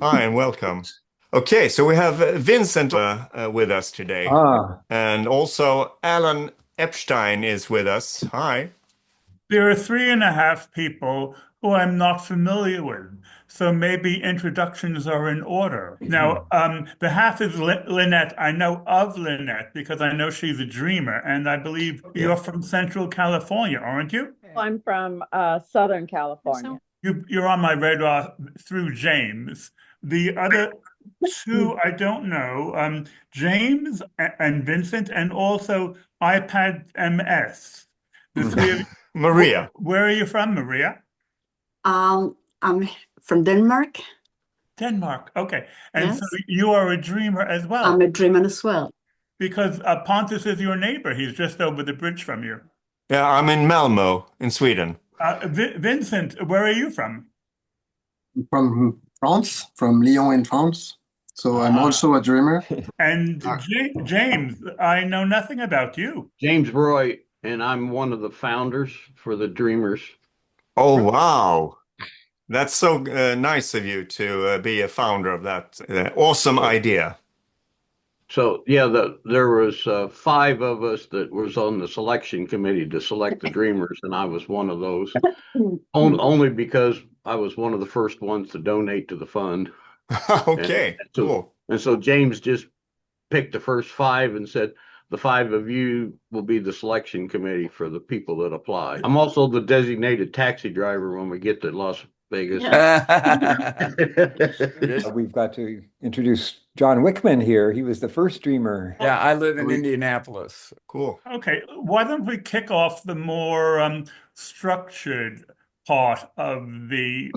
Hi, and welcome. Okay, so we have Vincent with us today. Ah, And also Alan Epstein is with us. Hi. There are three and a half people who I'm not familiar with, so maybe introductions are in order. Now, the half is Lynette. I know of Lynette because I know she's a dreamer, and I believe Yeah. you're from Central California, aren't you? I'm from Southern California. You're on my radar through James. The other two, I don't know, James and Vincent, and also iPad MS. The three of Maria. Where are you from, Maria? I'm from Denmark. Denmark. Okay. And so Yes, you are a dreamer as I'm well, a dreamer as well. because Pontus is your neighbor. He's just over the bridge from you. Yeah, I'm in Malmo in Sweden. Vincent, where are you from? from France, from Lyon in France. So I'm also a dreamer. And Ah. James, I know nothing about you. James Roy, and I'm one of the founders for the Dreamers. Oh, wow. That's so nice of you to be a founder of that awesome idea. So yeah, there was five of us that was on the selection committee to select the Dreamers, and I was one of those. Only because I was one of the first ones to donate to the fund. Okay, And so, cool. and so James just picked the first five and said, the five of you will be the selection committee for the people that apply. I'm also the designated taxi driver when we get to Las Vegas. We've got to introduce John Wickman here. He was the first dreamer. Yeah, I live in Indianapolis. Cool. Okay, why don't we kick off the more structured part of the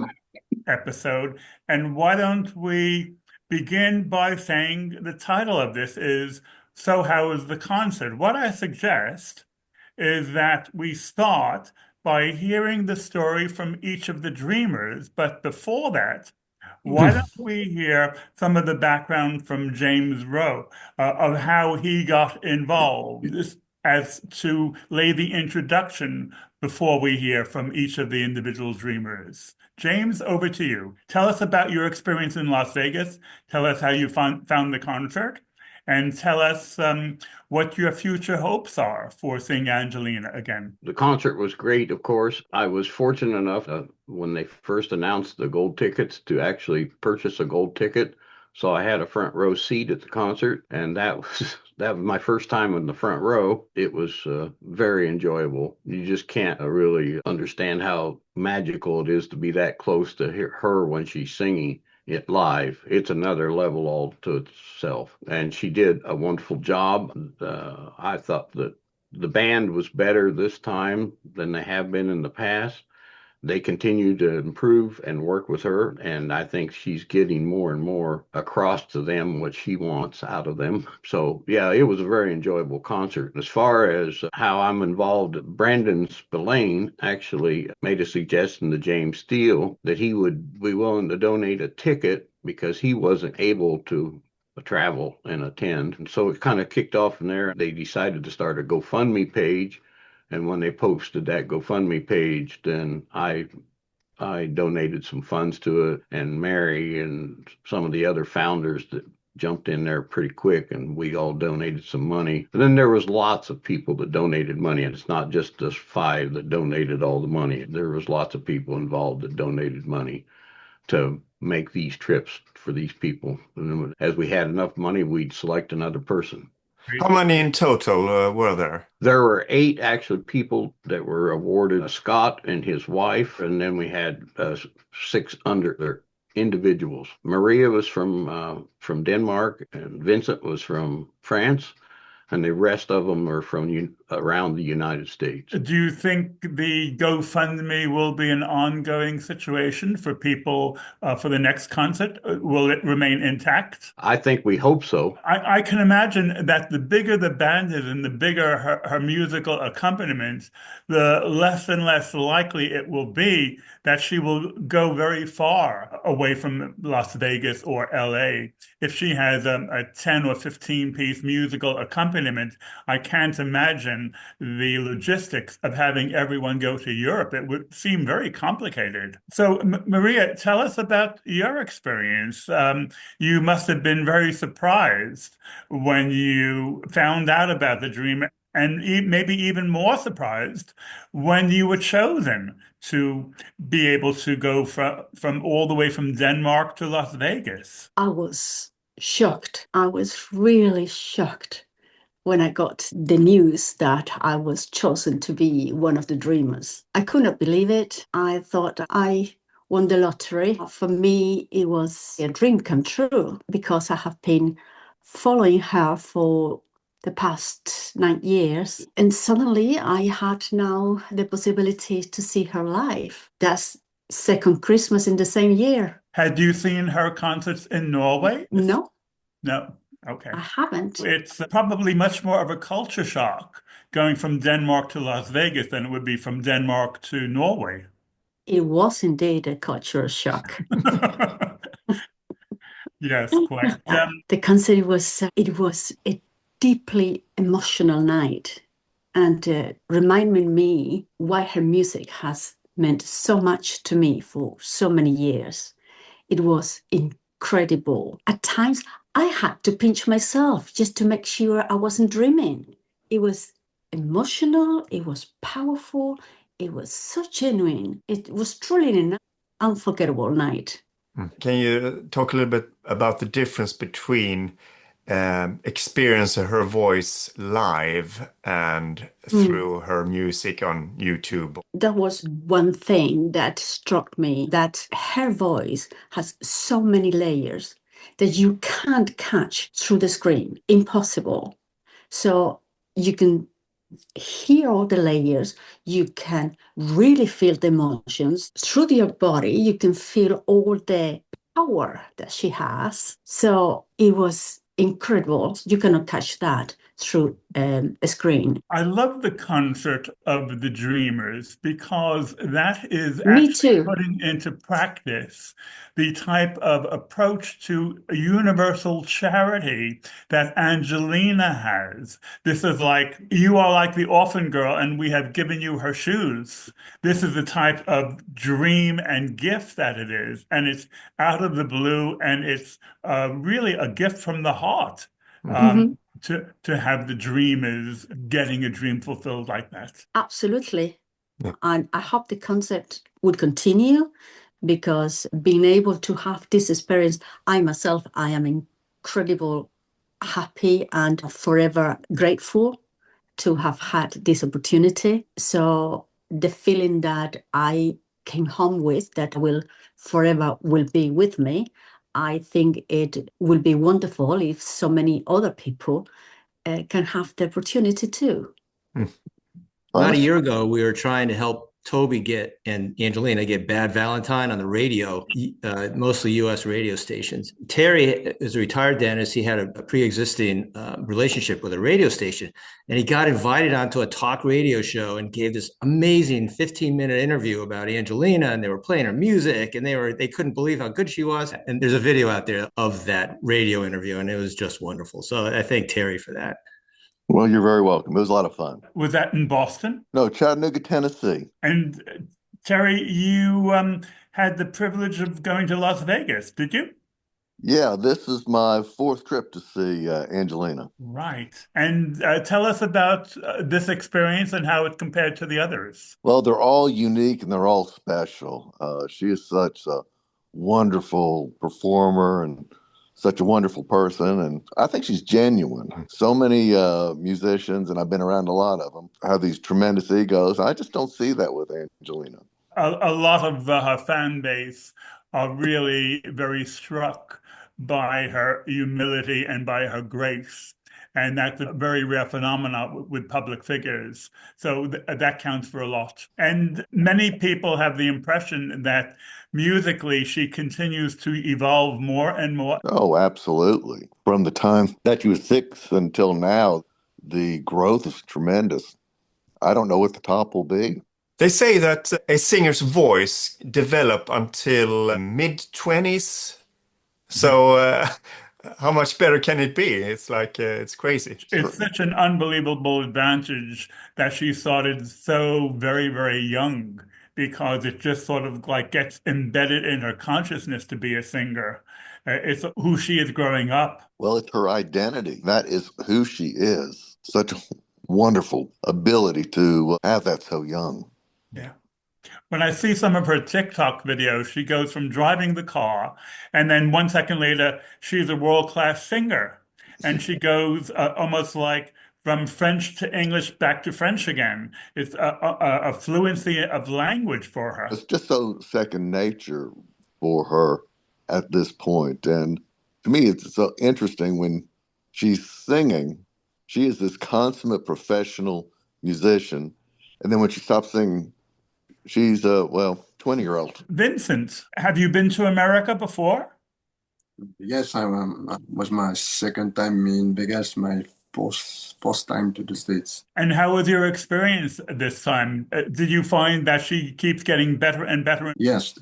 episode, and why don't we begin by saying the title of this is So How Was the Concert? What I suggest is that we start by hearing the story from each of the dreamers, but before that, why don't we hear some of the background from James Rowe of how he got involved, as to lay the introduction before we hear from each of the individual dreamers. James, over to you. Tell us about your experience in Las Vegas. Tell us how you found the concert, and tell us what your future hopes are for seeing Angelina again. The concert was great, of course. I was fortunate enough when they first announced the gold tickets to actually purchase a gold ticket. So I had a front row seat at the concert, and that was my first time in the front row. It was very enjoyable. You just can't really understand how magical it is to be that close to her when she's singing it live. It's another level all to itself, and she did a wonderful job. I thought that the band was better this time than they have been in the past. They continue to improve and work with her, and I think she's getting more and more across to them what she wants out of them. So yeah, it was a very enjoyable concert. As far as how I'm involved, Brandon Spillane actually made a suggestion to James Steele that he would be willing to donate a ticket because he wasn't able to travel and attend. And so it kind of kicked off from there. They decided to start a GoFundMe page. And when they posted that GoFundMe page, then I donated some funds to it, and Mary and some of the other founders that jumped in there pretty quick, and we all donated some money. And then there was lots of people that donated money, and it's not just us five that donated all the money. There was lots of people involved that donated money to make these trips for these people. And as we had enough money, we'd select another person. How many in total were there? There were eight actually people that were awarded, Scott and his wife, and then we had six under their individuals. Maria was from Denmark, and Vincent was from France, and the rest of them are from around the United States. Do you think the GoFundMe will be an ongoing situation for people for the next concert? Will it remain intact? I think we hope so. I can imagine that the bigger the band is and the bigger her musical accompaniment, the less and less likely it will be that she will go very far away from Las Vegas or LA. If she has a 10 or 15 piece musical accompaniment, accompaniment, I can't imagine the logistics of having everyone go to Europe. It would seem very complicated. So, Maria, tell us about your experience. You must have been very surprised when you found out about the dream, and maybe even more surprised when you were chosen to be able to go from all the way from Denmark to Las Vegas. I was shocked. I was really shocked when I got the news that I was chosen to be one of the dreamers. I could not believe it. I thought I won the lottery. For me, it was a dream come true because I have been following her for the past 9 years. And suddenly I had now the possibility to see her live. That's second Christmas in the same year. Had you seen her concerts in Norway? No. No. Okay. I haven't. It's probably much more of a culture shock going from Denmark to Las Vegas than it would be from Denmark to Norway. It was indeed a cultural shock. Yes, quite. The concert was a deeply emotional night and reminding me why her music has meant so much to me for so many years. It was incredible. At times, I had to pinch myself just to make sure I wasn't dreaming. It was emotional, it was powerful, it was so genuine. It was truly an unforgettable night. Can you talk a little bit about the difference between experiencing her voice live and through her music on YouTube? That was one thing that struck me, that her voice has so many layers that you can't catch through the screen. Impossible. So you can hear all the layers, you can really feel the emotions through your body, you can feel all the power that she has. So it was incredible. You cannot catch that through a screen. I love the concert of the Dreamers because that is Me actually too. putting into practice the type of approach to a universal charity that Angelina has. This is like, you are like the orphan girl and we have given you her shoes. This is the type of dream and gift that it is. And it's out of the blue and it's really a gift from the heart. To have the dreamers getting a dream fulfilled like that. Absolutely. Yeah. And I hope the concept would continue because being able to have this experience, I myself, I am incredibly happy and forever grateful to have had this opportunity. So the feeling that I came home with that will be with me, I think it will be wonderful if so many other people can have the opportunity too. About a year ago, we were trying to help Toby and Angelina get Bad Valentine on the radio, mostly U.S. radio stations. Terry is a retired dentist. He had a pre-existing relationship with a radio station, and he got invited onto a talk radio show and gave this amazing 15-minute interview about Angelina, and they were playing her music, and they couldn't believe how good she was. And there's a video out there of that radio interview, and it was just wonderful. So I thank Terry for that. Well, you're very welcome. It was a lot of fun. Was that in Boston? No, Chattanooga, Tennessee. And Terry, you had the privilege of going to Las Vegas, did you? Yeah, this is my 4th trip to see Angelina. Right. And tell us about this experience and how it compared to the others. Well, they're all unique and they're all special. She is such a wonderful performer and such a wonderful person, and I think she's genuine. So many musicians, and I've been around a lot of them, have these tremendous egos. I just don't see that with Angelina. A lot of her fan base are really very struck by her humility and by her grace. And that's a very rare phenomenon with public figures. So that counts for a lot. And many people have the impression that musically she continues to evolve more and more. Oh, absolutely. From the time that she was 6 until now, the growth is tremendous. I don't know what the top will be. They say that a singer's voice develops until mid-20s. So How much better can it be? It's like it's crazy. It's such an unbelievable advantage that she started so very, very young because it just sort of like gets embedded in her consciousness to be a singer. It's who she is growing up. Well, it's her identity. That is who she is. Such a wonderful ability to have that so young. Yeah. When I see some of her TikTok videos, she goes from driving the car, and then 1 second later, she's a world-class singer. And she goes almost like from French to English back to French again. It's a fluency of language for her. It's just so second nature for her at this point. And to me, it's so interesting when she's singing, she is this consummate professional musician. And then when she stops singing, she's a, 20-year-old. Vincent, have you been to America before? Yes, I was my second time in Vegas, my first time to the States. And how was your experience this time? Did you find that she keeps getting better and better? Yes,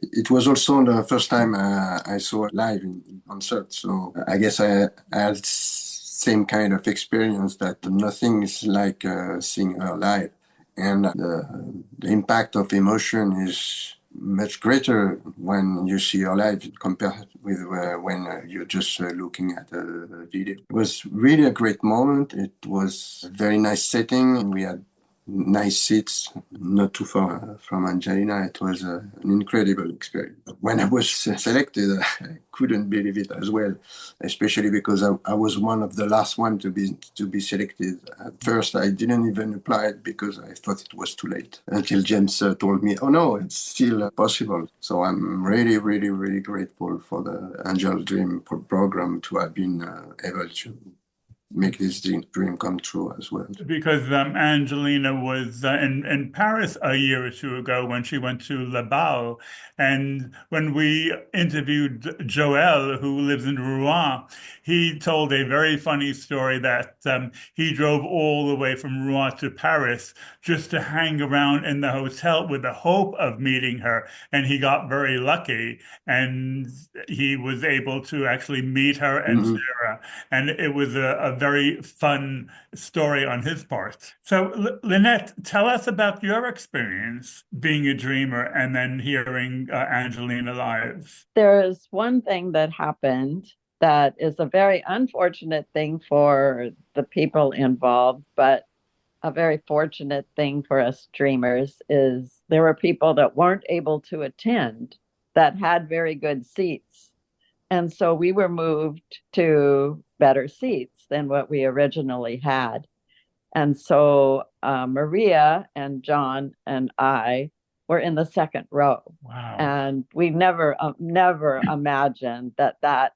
it was also the first time I saw her live in concert. So I guess I had same kind of experience that nothing is like seeing her live. And the impact of emotion is much greater when you see her live compared with when you're just looking at a video. It was really a great moment. It was a very nice setting. We had nice seats, not too far from Angelina. It was an incredible experience. When I was selected, I couldn't believe it as well, especially because I was one of the last one to be selected. At first, I didn't even apply it because I thought it was too late. Until James told me, "Oh no, it's still possible." So I'm really, really, really grateful for the Angel Dream program to have been able to make this dream come true as well. Because Angelina was in Paris a year or two ago when she went to La Balle. And when we interviewed Joel, who lives in Rouen, he told a very funny story that he drove all the way from Rouen to Paris just to hang around in the hotel with the hope of meeting her. And he got very lucky and he was able to actually meet her and Sarah. And it was a very fun story on his part. So, Lynette, tell us about your experience being a dreamer and then hearing Angelina live. There's one thing that happened that is a very unfortunate thing for the people involved, but a very fortunate thing for us dreamers is there were people that weren't able to attend that had very good seats. And so we were moved to better seats than what we originally had. And so Maria and John and I were in the second row. Wow. And we never imagined that that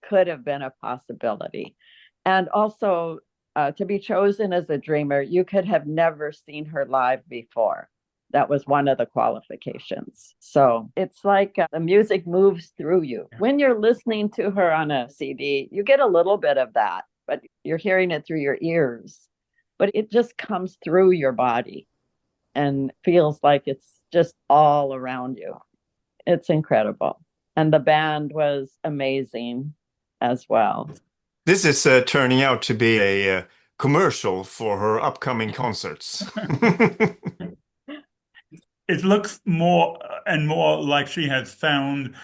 could have been a possibility. And also to be chosen as a dreamer, you could have never seen her live before. That was one of the qualifications. So it's like the music moves through you. When you're listening to her on a CD, you get a little bit of that, but you're hearing it through your ears. But it just comes through your body and feels like it's just all around you. It's incredible. And the band was amazing as well. This is turning out to be a commercial for her upcoming concerts. It looks more and more like she has found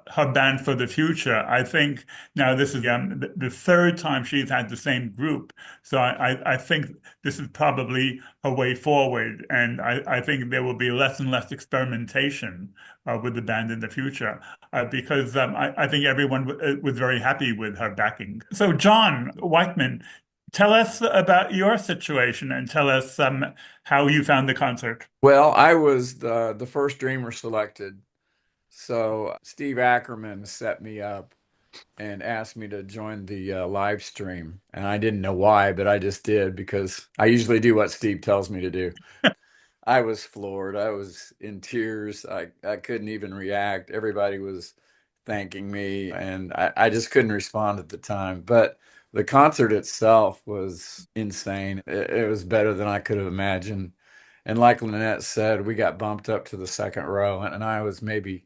her band for the future. I think now this is the third time she's had the same group. So I think this is probably her way forward. And I think there will be less and less experimentation with the band in the future because I think everyone was very happy with her backing. So John Whiteman, tell us about your situation and tell us how you found the concert. Well, I was the first dreamer selected. So Steve Ackerman set me up and asked me to join the live stream. And I didn't know why, but I just did because I usually do what Steve tells me to do. I was floored. I was in tears. I couldn't even react. Everybody was thanking me, and I just couldn't respond at the time. But the concert itself was insane. It was better than I could have imagined. And like Lynette said, we got bumped up to the second row, and I was maybe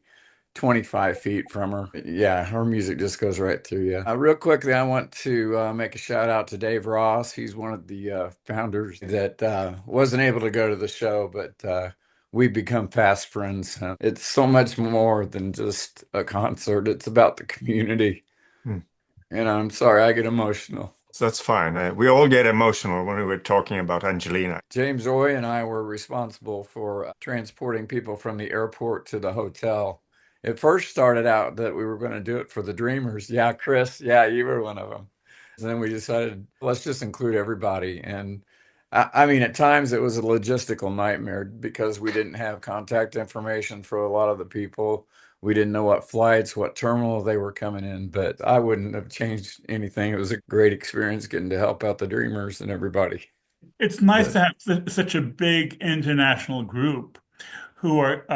25 feet from her. Yeah, her music just goes right through you. Real quickly, I want to make a shout out to Dave Ross. He's one of the founders that wasn't able to go to the show, but we've become fast friends. It's so much more than just a concert. It's about the community. And I'm sorry, I get emotional. So that's fine. We all get emotional when we were talking about Angelina. James Roy and I were responsible for transporting people from the airport to the hotel. It first started out that we were going to do it for the Dreamers. Yeah, Chris, yeah, you were one of them. And then we decided, let's just include everybody. And I mean, at times it was a logistical nightmare because we didn't have contact information for a lot of the people. We didn't know what flights, what terminal they were coming in, but I wouldn't have changed anything. It was a great experience getting to help out the Dreamers and everybody. It's nice to have such a big international group who are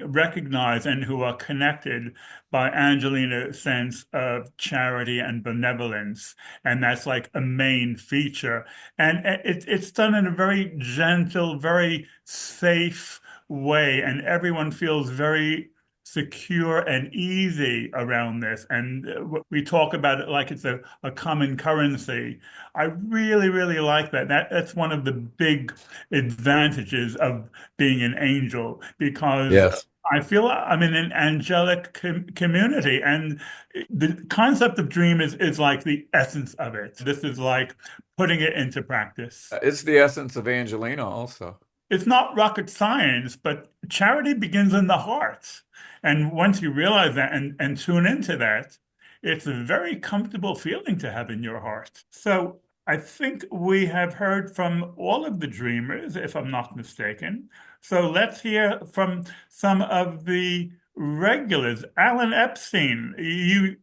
recognized and who are connected by Angelina's sense of charity and benevolence. And that's like a main feature. And it's done in a very gentle, very safe way. And everyone feels very secure and easy around this. And we talk about it like it's a common currency. I really, really like that. That's one of the big advantages of being an angel, because Yes. I feel I'm in an angelic community, and the concept of dream is like the essence of it. This is like putting it into practice. It's the essence of Angelina also. It's not rocket science, but charity begins in the heart. And once you realize that and tune into that, it's a very comfortable feeling to have in your heart. So I think we have heard from all of the dreamers, if I'm not mistaken. So let's hear from some of the regulars. Alan Epstein, you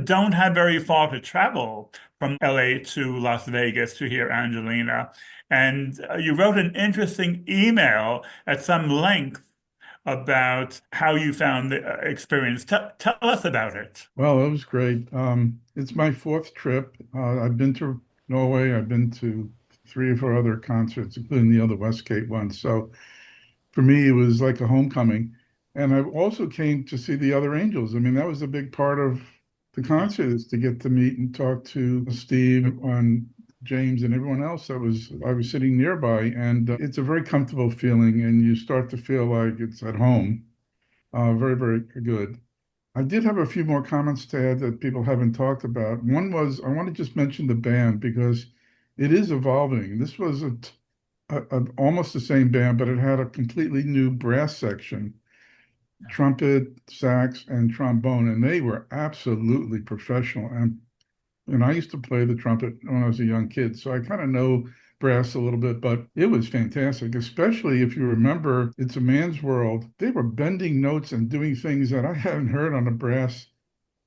don't have very far to travel from LA to Las Vegas to hear Angelina. And you wrote an interesting email at some length about how you found the experience. Tell us about it. Well, it was great. It's my fourth trip. I've been to Norway. I've been to 3 or 4 other concerts, including the other Westgate ones. So for me, it was like a homecoming. And I also came to see the other Angels. I mean, that was a big part of the concert, is to get to meet and talk to Steve and James and everyone else I was sitting nearby. And it's a very comfortable feeling, and you start to feel like it's at home. Very, very good. I did have a few more comments to add that people haven't talked about. One was, I want to just mention the band, because it is evolving. This was almost the same band, but it had a completely new brass section, trumpet, sax, and trombone, and they were absolutely professional. And I used to play the trumpet when I was a young kid, so I kind of know brass a little bit, but it was fantastic, especially if you remember It's a Man's World. They were bending notes and doing things that I hadn't heard on a brass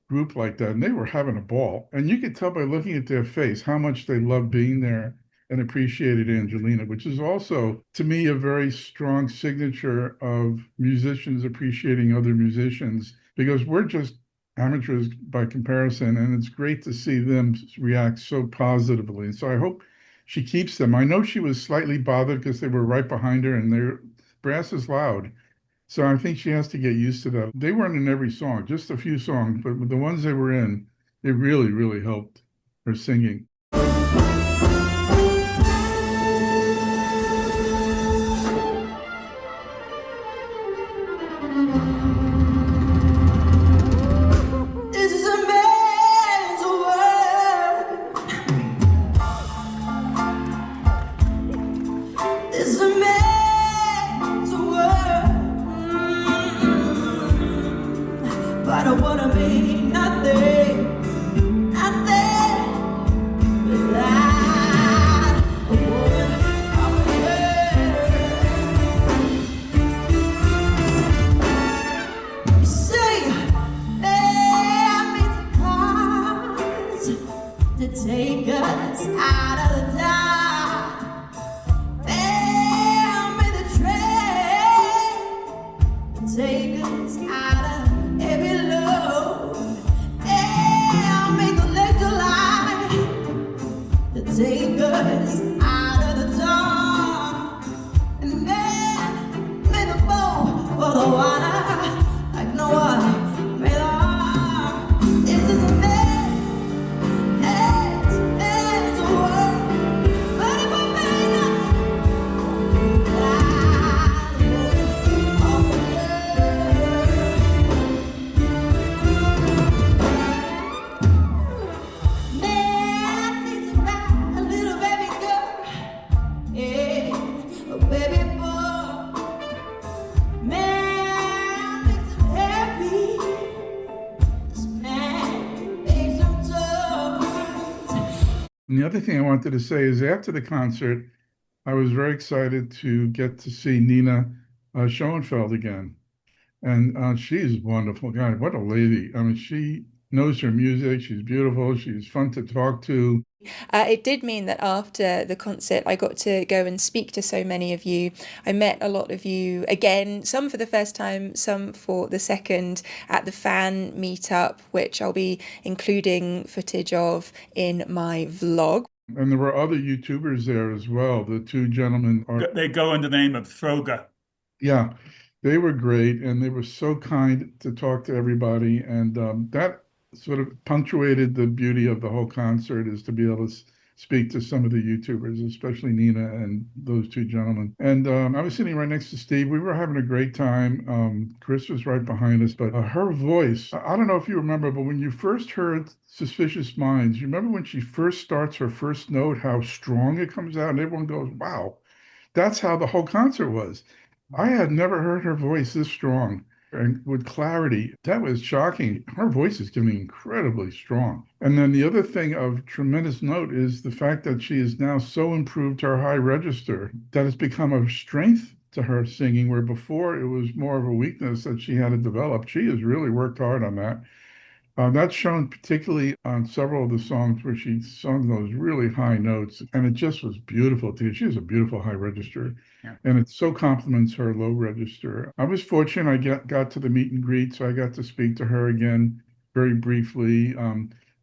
group like that, and they were having a ball. And you could tell by looking at their face how much they loved being there and appreciated Angelina, which is also, to me, a very strong signature of musicians appreciating other musicians, because we're just amateurs by comparison, and it's great to see them react so positively. So I hope she keeps them. I know she was slightly bothered because they were right behind her, and their brass is loud. So I think she has to get used to that. They weren't in every song, just a few songs, but with the ones they were in, it really, really helped her singing. Like no one And the other thing I wanted to say is after the concert, I was very excited to get to see Nina Schoenfeld again. And she's wonderful. God, what a lady. I mean, she knows her music. She's beautiful. She's fun to talk to. It did mean that after the concert, I got to go and speak to so many of you. I met a lot of you again, some for the first time, some for the second, at the fan meetup, which I'll be including footage of in my vlog. And there were other YouTubers there as well. The two gentlemen They go in the name of Throga. Yeah, they were great, and they were so kind to talk to everybody, and that sort of punctuated the beauty of the whole concert, is to be able to speak to some of the YouTubers, especially Nina and those two gentlemen. And I was sitting right next to Steve. We were having a great time. Chris was right behind us, but her voice, I don't know if you remember, but when you first heard Suspicious Minds, you remember when she first starts her first note, how strong it comes out, and everyone goes, wow. That's how the whole concert was. I had never heard her voice this strong and with clarity. That was shocking. Her voice is getting incredibly strong. And then the other thing of tremendous note is the fact that she is now so improved her high register that it's become a strength to her singing, where before it was more of a weakness that she had to develop. She has really worked hard on that. That's shown particularly on several of the songs where she sung those really high notes, and it just was beautiful too. She has a beautiful high register, and it so complements her low register. I was fortunate; I got to the meet and greet, so I got to speak to her again very briefly.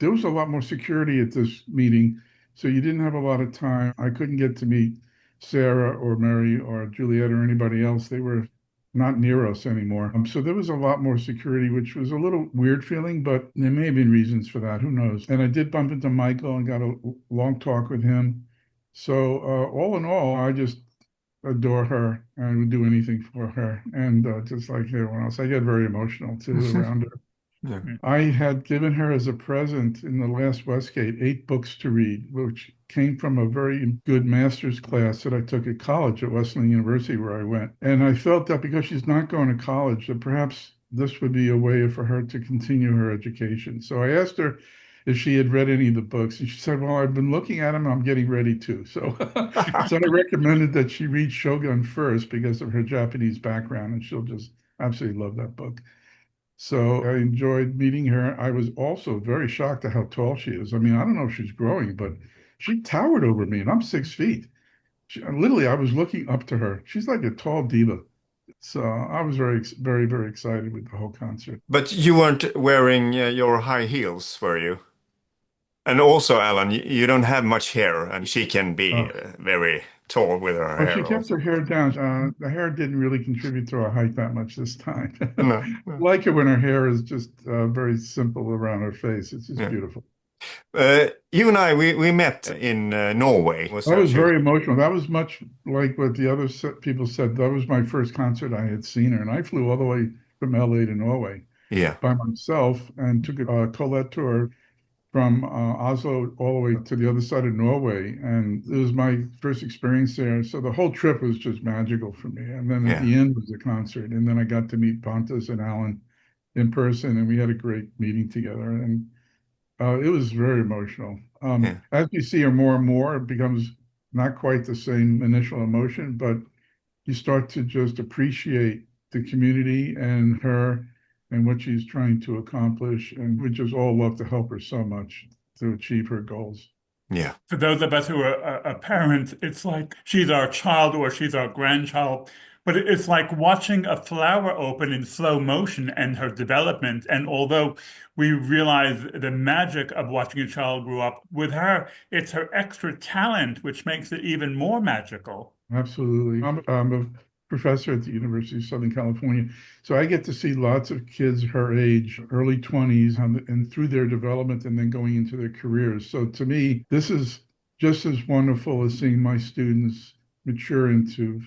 There was a lot more security at this meeting, so you didn't have a lot of time. I couldn't get to meet Sarah or Mary or Juliet or anybody else. They were not near us anymore. So there was a lot more security, which was a little weird feeling, but there may have been reasons for that. Who knows? And I did bump into Michael and got a long talk with him. So all in all, I just adore her and would do anything for her. And just like everyone else, I get very emotional too around her. Yeah. I had given her as a present in the last Westgate 8 books to read, which came from a very good master's class that I took at college at Osterlin University, where I went. And I felt that because she's not going to college, that perhaps this would be a way for her to continue her education. So I asked her if she had read any of the books, and she said, well, I've been looking at them, I'm getting ready to. So, so I recommended that she read Shogun first because of her Japanese background, and she'll just absolutely love that book. So I enjoyed meeting her. I was also very shocked at how tall she is. I mean, I don't know if she's growing, but she towered over me, and I'm 6 feet. Literally, I was looking up to her. She's like a tall diva. So I was very, very, very excited with the whole concert. But you weren't wearing your high heels, were you? And also, Alan, you don't have much hair, and she can be very tall with her Well, hair she kept also. her hair down. The hair didn't really contribute to her height that much this time. No, I no. like it when her hair is just very simple around her face. It's just Yeah. beautiful. You and I, we met in Norway. That was very emotional. That was much like what the other people said. That was my first concert I had seen her, and I flew all the way from LA to Norway by myself and took a Colette tour from Oslo all the way to the other side of Norway. And it was my first experience there. So the whole trip was just magical for me. And then at the end was the concert. And then I got to meet Pontus and Alan in person, and we had a great meeting together. And it was very emotional. As you see her more and more, it becomes not quite the same initial emotion, but you start to just appreciate the community and her and what she's trying to accomplish. And we just all love to help her so much to achieve her goals. Yeah. For those of us who are parents, it's like she's our child or she's our grandchild. But it's like watching a flower open in slow motion and her development. And although we realize the magic of watching a child grow up, with her, it's her extra talent, which makes it even more magical. Absolutely. I'm a professor at the University of Southern California. So I get to see lots of kids her age, early 20s, and through their development and then going into their careers. So to me, this is just as wonderful as seeing my students mature into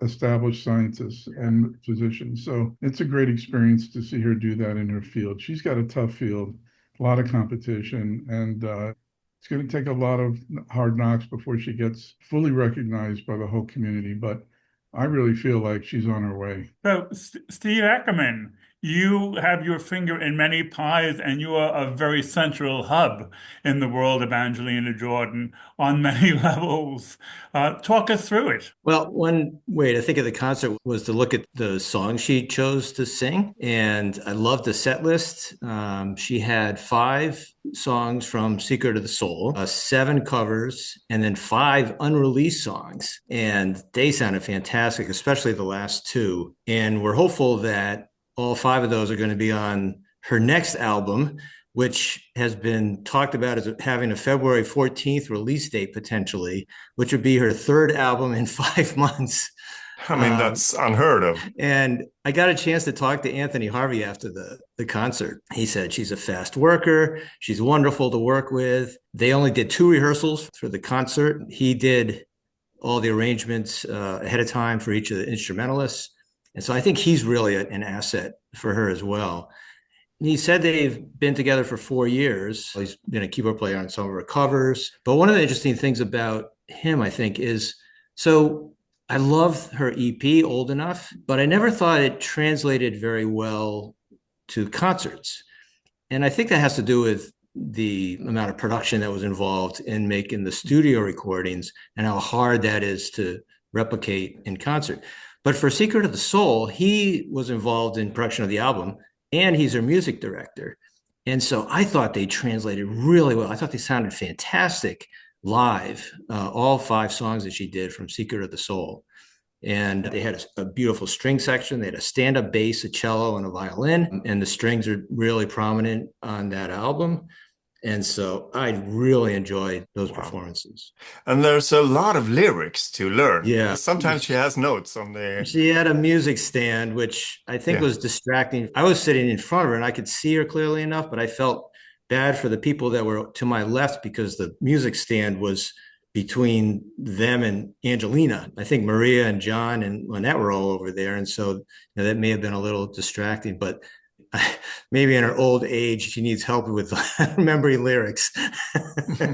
established scientists and physicians. So it's a great experience to see her do that in her field. She's got a tough field, a lot of competition, and it's going to take a lot of hard knocks before she gets fully recognized by the whole community. But I really feel like she's on her way. So, Steve Ackerman, you have your finger in many pies, and you are a very central hub in the world of Angelina Jordan on many levels. Talk us through it. Well, one way to think of the concert was to look at the songs she chose to sing. And I loved the set list. She had 5 songs from Secret of the Soul, 7 covers, and then 5 unreleased songs. And they sounded fantastic, especially the last 2. And we're hopeful that all 5 of those are going to be on her next album, which has been talked about as having a February 14th release date potentially, which would be her 3rd album in 5 months. I mean, that's unheard of. And I got a chance to talk to Anthony Harvey after the concert. He said she's a fast worker. She's wonderful to work with. They only did 2 rehearsals for the concert. He did all the arrangements ahead of time for each of the instrumentalists. And so I think he's really an asset for her as well. He said they've been together for 4 years. He's been a keyboard player on some of her covers. But one of the interesting things about him, I think, is so I love her EP, Old Enough, but I never thought it translated very well to concerts. And I think that has to do with the amount of production that was involved in making the studio recordings and how hard that is to replicate in concert. But for Secret of the Soul, he was involved in production of the album, and he's her music director. And so I thought they translated really well. I thought they sounded fantastic live, all 5 songs that she did from Secret of the Soul. And they had a beautiful string section. They had a stand-up bass, a cello, and a violin. And the strings are really prominent on that album. And so I really enjoyed those performances. And there's a lot of lyrics to learn. Yeah. Sometimes she has notes on the... She had a music stand, which I think was distracting. I was sitting in front of her and I could see her clearly enough, but I felt bad for the people that were to my left because the music stand was between them and Angelina. I think Maria and John and Lynette were all over there. And so that may have been a little distracting, but maybe in her old age, she needs help with remembering lyrics.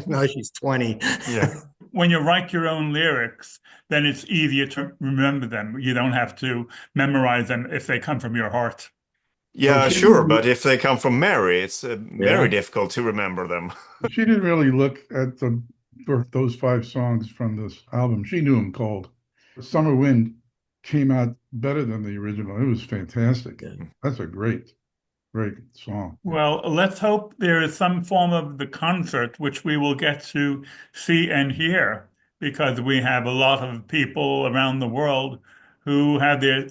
Now she's 20. Yeah. When you write your own lyrics, then it's easier to remember them. You don't have to memorize them if they come from your heart. Yeah, sure. But if they come from Mary, it's very difficult to remember them. She didn't really look at those 5 songs from this album. She knew them cold. Summer Wind came out better than the original. It was fantastic. Yeah. That's a great song. Well, let's hope there is some form of the concert which we will get to see and hear, because we have a lot of people around the world who have their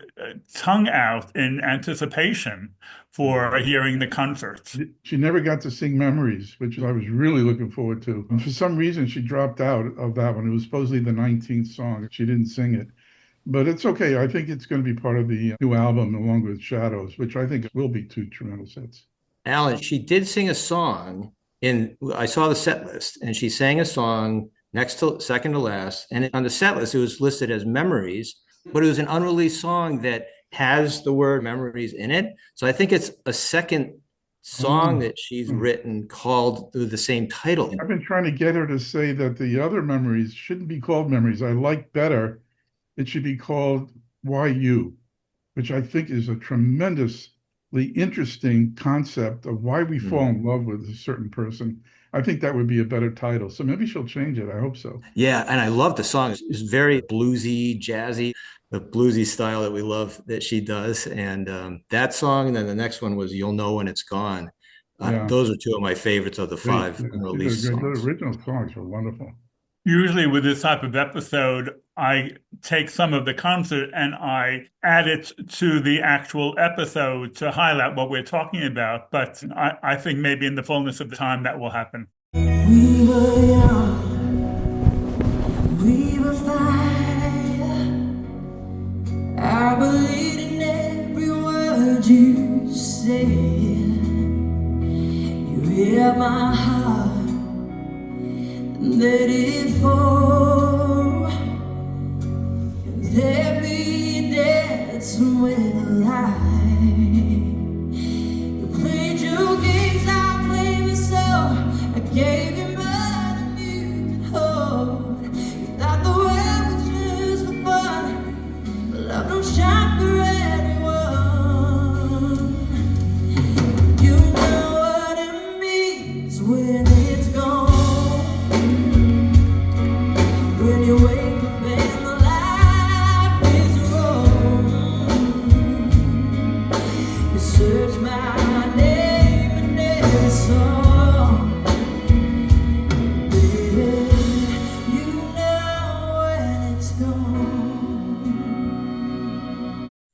tongue out in anticipation for hearing the concerts. She never got to sing Memories, which I was really looking forward to. And for some reason, she dropped out of that one. It was supposedly the 19th song. She didn't sing it. But it's okay. I think it's going to be part of the new album along with Shadows, which I think will be 2 tremendous hits. Alan, she did sing a song I saw the set list, and she sang a song second to last. And on the set list, it was listed as Memories, but it was an unreleased song that has the word Memories in it. So I think it's a second song that she's written called with the same title. I've been trying to get her to say that the other Memories shouldn't be called Memories. I like better. It should be called Why You, which I think is a tremendously interesting concept of why we fall in love with a certain person. I think that would be a better title. So maybe she'll change it. I hope so. Yeah, and I love the song. It's very bluesy, jazzy, the bluesy style that we love that she does. And that song, and then the next one was You'll Know When It's Gone. Those are 2 of my favorites of the 5 unreleased songs. The original songs were wonderful. Usually with this type of episode, I take some of the concert and I add it to the actual episode to highlight what we're talking about. But I think maybe in the fullness of the time that will happen. We were young, we were fine. I believed in every word you said. You hear my heart. Let it fall. There be debts with a lie. You played your games, I played my soul. I gave you more than you could hold. You thought the world was just for fun, but love don't shine for everyone.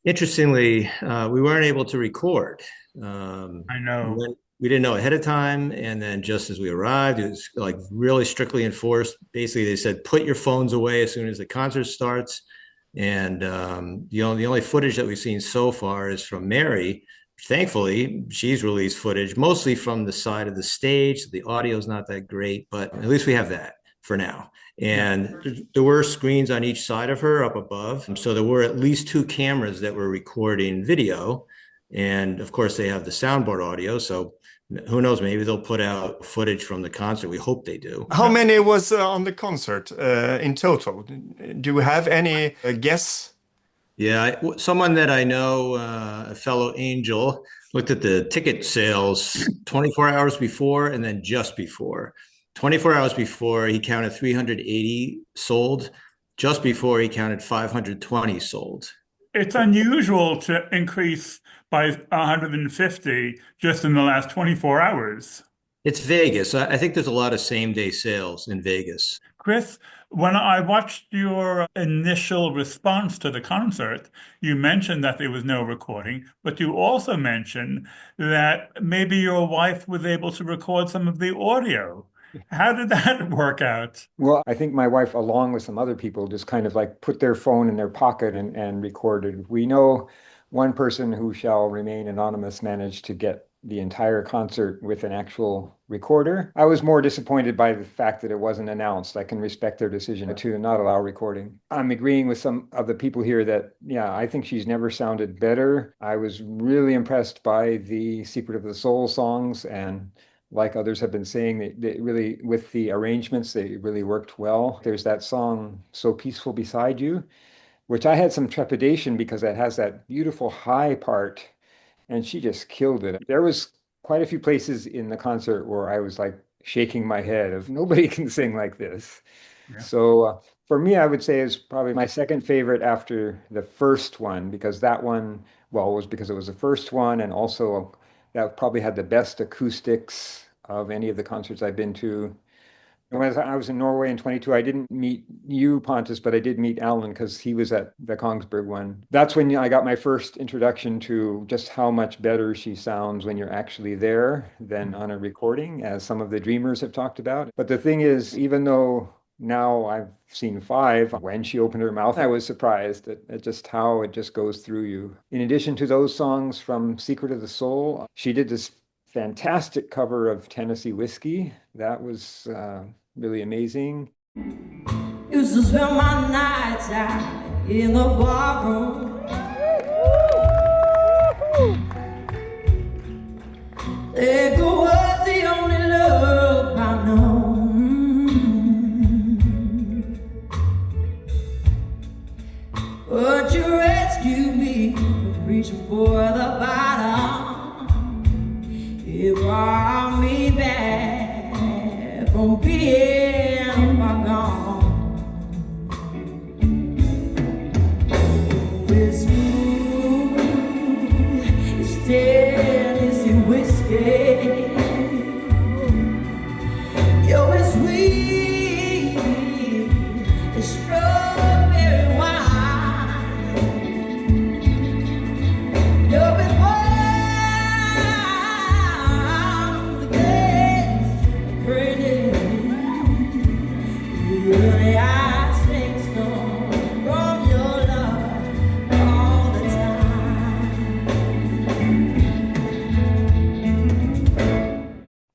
Interestingly, we weren't able to record. I know. We didn't know ahead of time. And then just as we arrived, it was like really strictly enforced. Basically, they said, put your phones away as soon as the concert starts. And the only footage that we've seen so far is from Mary. Thankfully, she's released footage, mostly from the side of the stage. The audio is not that great, but at least we have that for now. And there were screens on each side of her up above. So there were at least 2 cameras that were recording video. And of course, they have the soundboard audio. So who knows, maybe they'll put out footage from the concert. We hope they do. How many was on the concert in total? Do we have any guess? Yeah, someone that I know, a fellow angel, looked at the ticket sales 24 hours before and then just before. 24 hours before, he counted 380 sold. Just before, he counted 520 sold. It's unusual to increase by 150 just in the last 24 hours. It's Vegas. I think there's a lot of same-day sales in Vegas. Chris, when I watched your initial response to the concert, you mentioned that there was no recording, but you also mentioned that maybe your wife was able to record some of the audio. How did that work out? Well, I think my wife, along with some other people, just kind of like put their phone in their pocket and recorded. We know one person who shall remain anonymous managed to get the entire concert with an actual recorder. I was more disappointed by the fact that it wasn't announced. I can respect their decision to not allow recording. I'm agreeing with some of the people here that, yeah, I think she's never sounded better. I was really impressed by the Secret of the Soul songs, and like others have been saying, they really, with the arrangements, they really worked well. There's that song, So Peaceful Beside You, which I had some trepidation because it has that beautiful high part, and she just killed it. There was quite a few places in the concert where I was like shaking my head of nobody can sing like this. Yeah. So for me, I would say is probably my second favorite after the first one, because that one, well, was because it was the first one, and also that probably had the best acoustics of any of the concerts I've been to. When I was in Norway in 22, I didn't meet you, Pontus, but I did meet Alan because he was at the Kongsberg one. That's when I got my first introduction to just how much better she sounds when you're actually there than on a recording, as some of the Dreamers have talked about. But the thing is, even though now I've seen 5, when she opened her mouth, I was surprised at just how it just goes through you. In addition to those songs from Secret of the Soul, she did this fantastic cover of Tennessee Whiskey. That was really amazing. Used to spend my nights out in the barroom. There was the only love I know. But you rescued me from reaching for the bottom. You brought me back from being gone. With smooth, Tennessee whiskey. You're as sweet as strawberry wine. You're as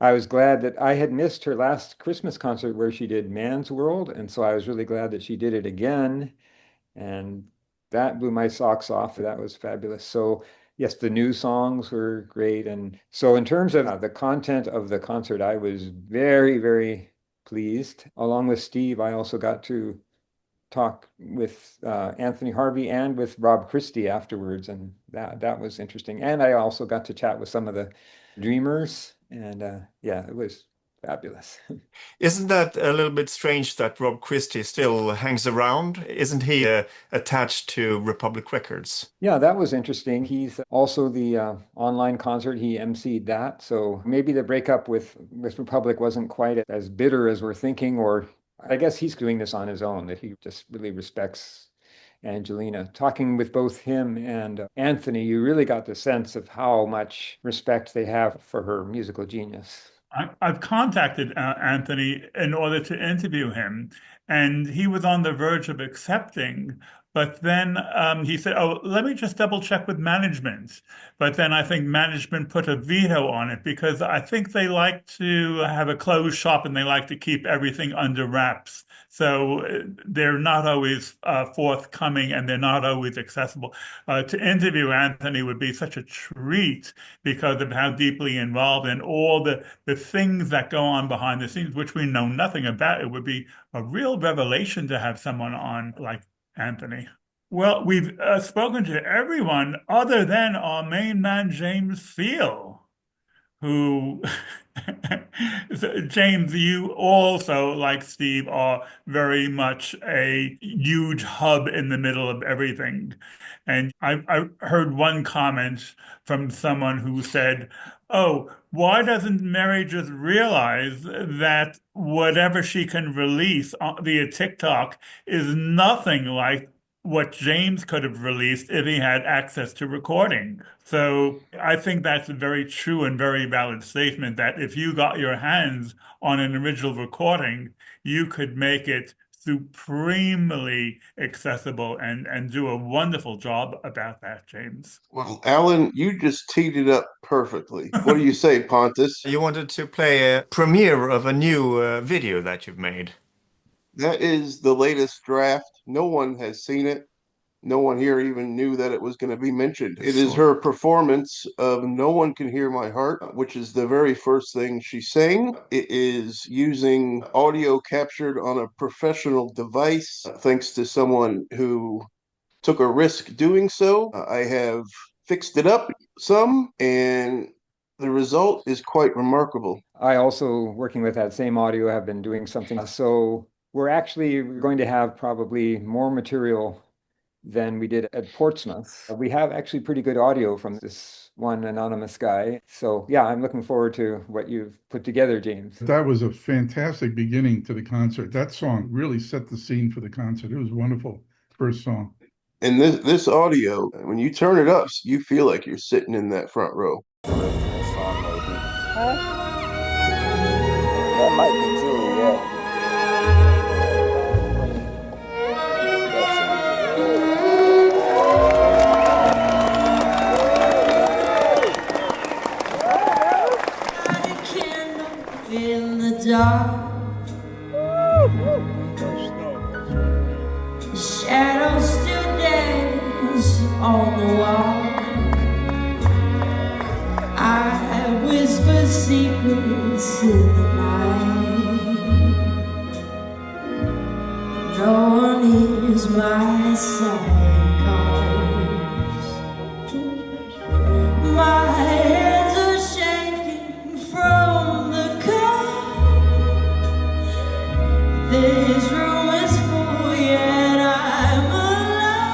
I was glad that I had missed her last Christmas concert where she did Man's World, and so I was really glad that she did it again, and that blew my socks off. That was fabulous. So yes, the new songs were great, and so in terms of the content of the concert, I was very, very pleased. Along with Steve, I also got to talk with Anthony Harvey and with Rob Christie afterwards, and that was interesting. And I also got to chat with some of the Dreamers, and yeah, it was fabulous. Isn't that a little bit strange that Rob Christie still hangs around? Isn't he attached to Republic Records? Yeah, that was interesting. He's also the online concert. He emceed that. So maybe the breakup with Republic wasn't quite as bitter as we're thinking, or I guess he's doing this on his own, that he just really respects Angelina. Talking with both him and Anthony, you really got the sense of how much respect they have for her musical genius. I've contacted Anthony in order to interview him, and he was on the verge of accepting. But then he said, "Oh, let me just double check with management." But then I think management put a veto on it because I think they like to have a closed shop and they like to keep everything under wraps. So they're not always forthcoming and they're not always accessible. To interview Anthony would be such a treat because of how deeply involved and all the things that go on behind the scenes, which we know nothing about. It would be a real revelation to have someone on like Anthony. Well, we've spoken to everyone other than our main man, James Thiel, who, James, you also, like Steve, are very much a huge hub in the middle of everything. And I heard one comment from someone who said, "Oh, why doesn't Mary just realize that whatever she can release via TikTok is nothing like what James could have released if he had access to recording?" So I think that's a very true and very valid statement that if you got your hands on an original recording, you could make it supremely accessible and do a wonderful job about that, James. Well, Alan, you just teed it up perfectly. What do you say, Pontus? You wanted to play a premiere of a new video that you've made. That is the latest draft. No one has seen it. No one here even knew that it was going to be mentioned. It is her performance of No One Can Hear My Heart, which is the very first thing she sang. It is using audio captured on a professional device, thanks to someone who took a risk doing so. I have fixed it up some, and the result is quite remarkable. I also, working with that same audio, have been doing something. So we're actually going to have probably more material than we did at Portsmouth. We have actually pretty good audio from this one anonymous guy. So yeah, I'm looking forward to what you've put together, James. That was a fantastic beginning to the concert. That song really set the scene for the concert. It was wonderful. First song. And this audio, when you turn it up, you feel like you're sitting in that front row. That might be Julie, yeah. In the dark, shadows still dance on the wall. I whisper secrets in the night. No one hears my silent calls. My hands are shaking from the this room is full, yet I'm alive.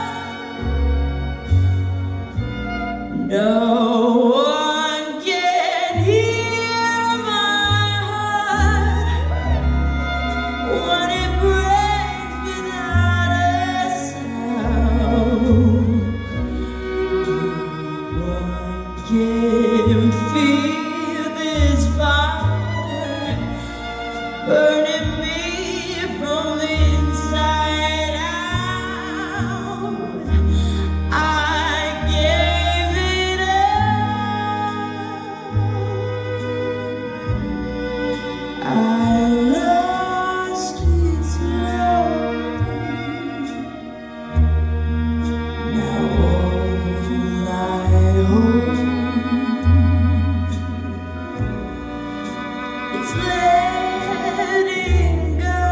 No one can hear my heart when it breaks without a sound. No one can feel this fire burning me from the inside out. I gave it up. I lost its love. Now all I hold is letting go.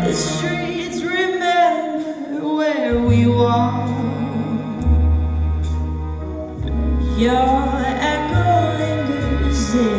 The streets remember where we walked. Your echo lingers in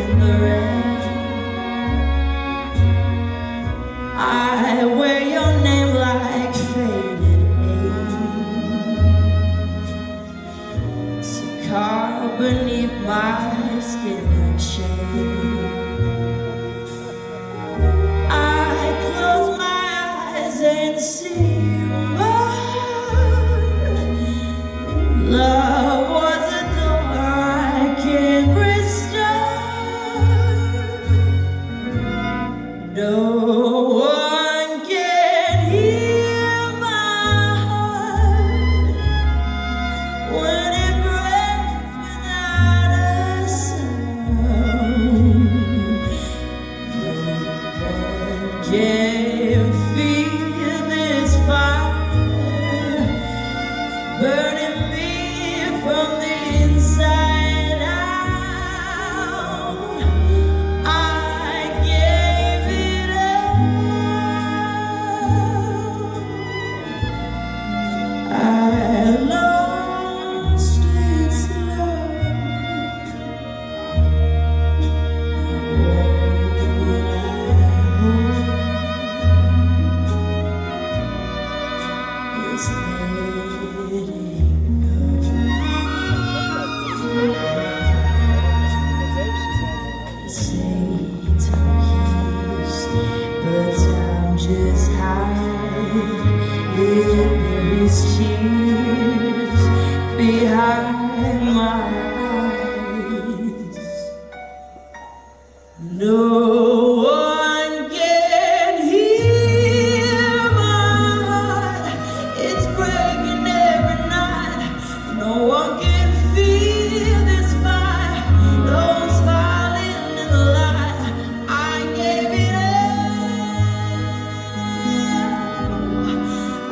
No one can hear my heart. It's breaking every night. No one can feel this fire. No one's smiling in the light. I gave it all.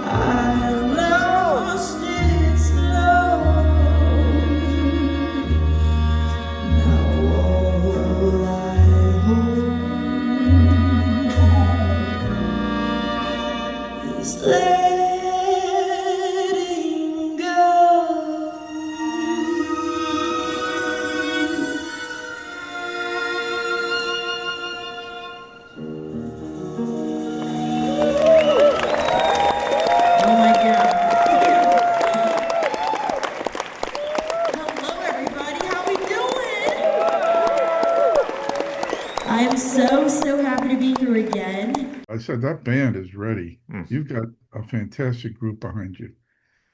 I lost it slow. Now all I hold is letting go. Oh my God. Hello, everybody. How we doing? I am so happy to be here again. I said, that band is ready. Mm. You've got a fantastic group behind you.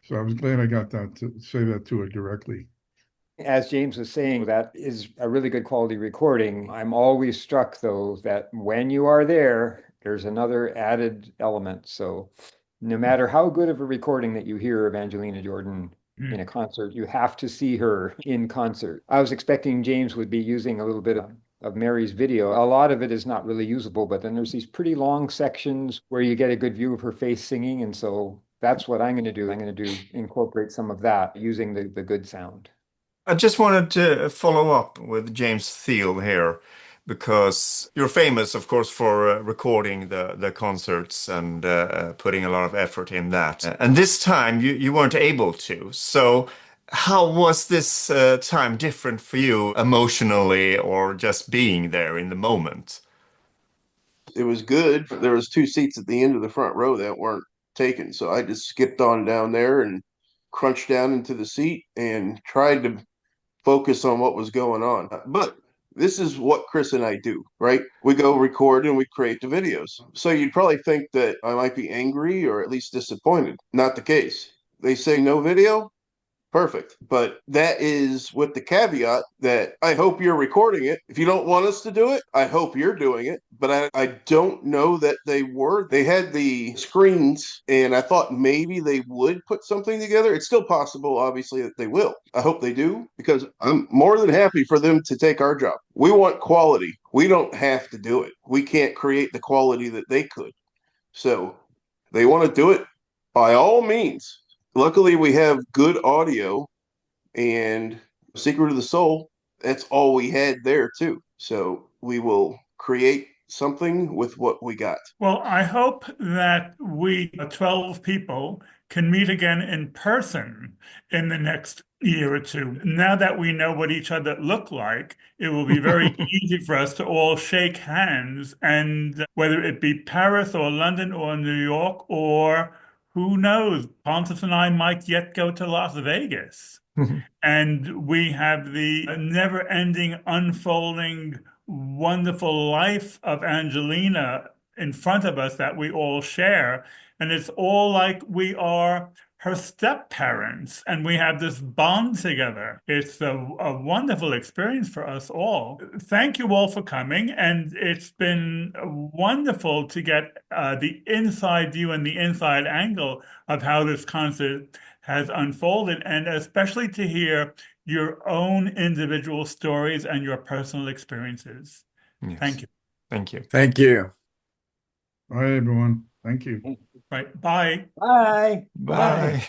So I was glad I got that to say that to her directly. As James was saying, that is a really good quality recording. I'm always struck, though, that when you are there, there's another added element. So no matter how good of a recording that you hear of Angelina Jordan in a concert, you have to see her in concert. I was expecting James would be using a little bit of Mary's video. A lot of it is not really usable, but then there's these pretty long sections where you get a good view of her face singing. And so that's what I'm going to do. I'm going to incorporate some of that using the good sound. I just wanted to follow up with James Thiel here, because you're famous, of course, for recording the concerts and putting a lot of effort in that. And this time you weren't able to. So how was this time different for you emotionally, or just being there in the moment? It was good. There was 2 seats at the end of the front row that weren't taken, so I just skipped on down there and crunched down into the seat and tried to focus on what was going on. But this is what Chris and I do, right? We go record and we create the videos. So you'd probably think that I might be angry or at least disappointed. Not the case. They say no video. Perfect. But that is with the caveat that I hope you're recording it. If you don't want us to do it, I hope you're doing it. But I don't know that they were. They had the screens, and I thought maybe they would put something together. It's still possible, obviously, that they will. I hope they do, because I'm more than happy for them to take our job. We want quality. We don't have to do it. We can't create the quality that they could. So they want to do it, by all means. Luckily, we have good audio, and Secret of the Soul, that's all we had there too. So we will create something with what we got. Well, I hope that we 12 people can meet again in person in the next year or two. Now that we know what each other look like, it will be very easy for us to all shake hands, and whether it be Paris or London or New York, or who knows, Pontus and I might yet go to Las Vegas. And we have the never-ending, unfolding, wonderful life of Angelina in front of us that we all share. And it's all like we are her step-parents, and we have this bond together. It's a wonderful experience for us all. Thank you all for coming, and it's been wonderful to get the inside view and the inside angle of how this concert has unfolded, and especially to hear your own individual stories and your personal experiences. Yes. Thank you. Thank you. Thank you. Bye, everyone. Thank you. Right. Bye. Bye. Bye.